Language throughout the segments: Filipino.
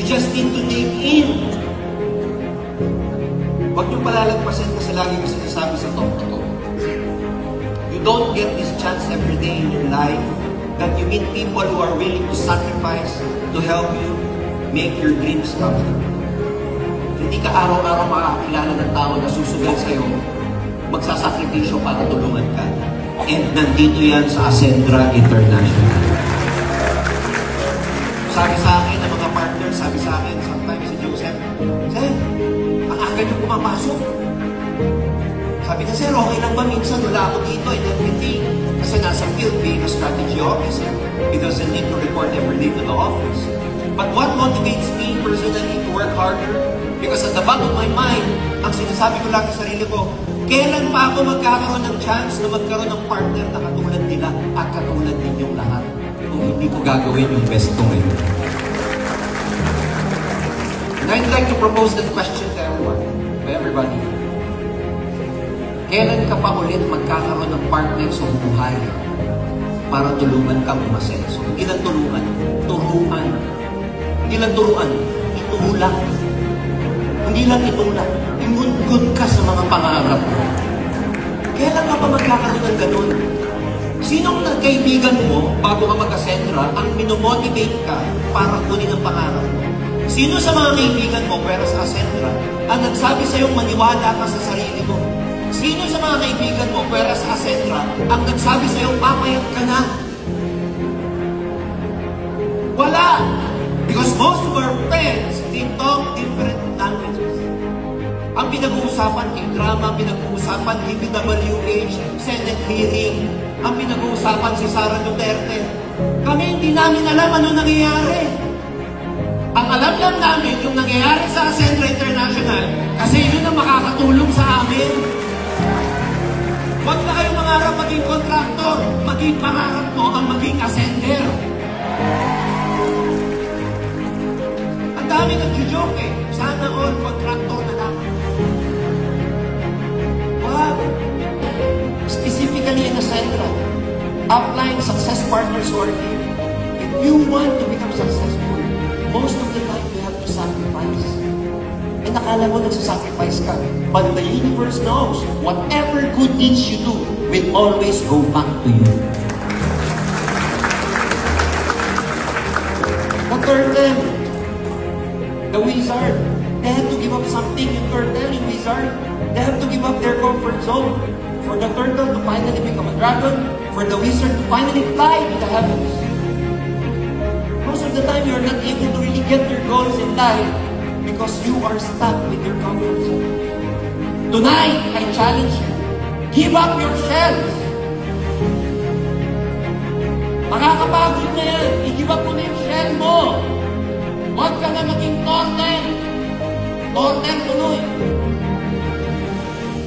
just need to dig in. Huwag niyong palalagpasin kasi lagi ko sinasabi sa talk na to. You don't get this chance every day in your life that you meet people who are willing to sacrifice to help you make your dreams come true. Hindi ka araw-araw makakakilala ng tao na susugal sa'yo, magsasakripisyo para tulungan ka. And nandito yan sa Ascendra International. Sabi sa akin ng mga partners, sabi sa akin, sometimes si Joseph, Sir, ang aga niyo pumapasok. Sabi niya, Sir, okay lang ba minsan wala ako dito in everything? Kasi nasa field being a strategy officer. He doesn't need to report every day to the office. But what motivates me personally to work harder? Because at the back of my mind, ang sinasabi ko lang sa sarili ko, kailan pa ako magkakaroon ng chance na magkaroon ng partner na katulad nila at katulad ninyong lahat kung hindi ko gagawin yung best ko ngayon. And I'd like to propose that question to everyone, to everybody. Kailan ka pa ulit magkakaroon ng partner sa buhay para tulungan kang umasenso? Hindi lang tulungan, turuan. Hindi lang turuan, itulak. Hindi lang itulak, imungkod ka sa mga pangarap mo. Kailan ka pa magkakaroon ng ganun? Sinong kaibigan mo bago ka mag-Ascendra ang minomotivate ka para kunin ang pangarap mo? Sino sa mga kaibigan mo pero sa Ascendra ang nagsabi sa iyong maniwala ka sa sarili mo? Sino sa mga kaibigan mo pero sa Ascendra ang nagsabi sa iyong papayat ka na? Wala! Because most of our friends, they talk different languages. Ang pinag-uusapan kay drama, pinag-uusapan DPWH, Senate hearing, ang pinag-uusapan si Sara Duterte. Kami hindi namin alam ano nangyayari. Ang alam lang namin yung nangyayari sa Ascendra International kasi yun ang makakatulong sa amin. Huwag na kayong mangarap maging kontraktor, maging pangarap mo ang maging ascender. Ang dami nag-joke eh. Sana all kontraktor na lang. Wow! Specifically in Ascendra, upline success partners or team. If you want to become successful, most of the time you have to sacrifice. And nakala mo nagsasacrifice ka. But the universe knows, whatever good deeds you do will always go back to you. The turtle, the wizard, they have to give up something. Yung turtle, yung wizard, they have to give up their comfort zone. For the turtle to finally become a dragon, for the wizard to finally fly to the heavens. Most of the time, you're not able to really get your goals in life because you are stuck with your comfort zone. Tonight, I challenge you. Give up your shells. Makakapagod na yan. I-give up mo na yung shell mo. Huwag ka na maging turtle. Turtle tuloy.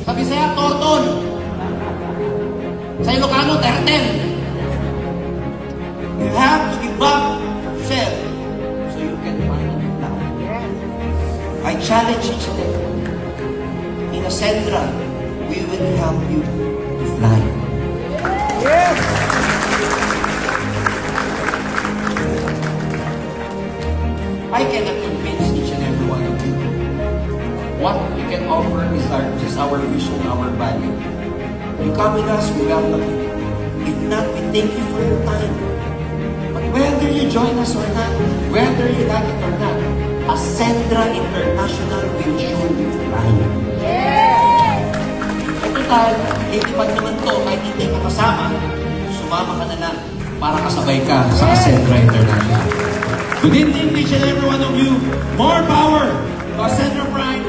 Sabi sa'ya, turtle. Sa Ilocano, turtle. You have to give up shell so you can finally fly. I challenge each and every one. In Ascendra, we will help you to fly. Yes! I cannot convince each and every one of you. What we can offer is just our vision, our value. You come with us, we welcome you. If not, we thank you for your time. But whether you join us or not, whether you like it or not, Ascendra International will show you flying. Yes! At total, itipad naman to, kahit hindi ka kasama, sumama ka na lang para kasabay ka sa Ascendra International. Good evening, each and every one of you. More power to Ascendra Prime.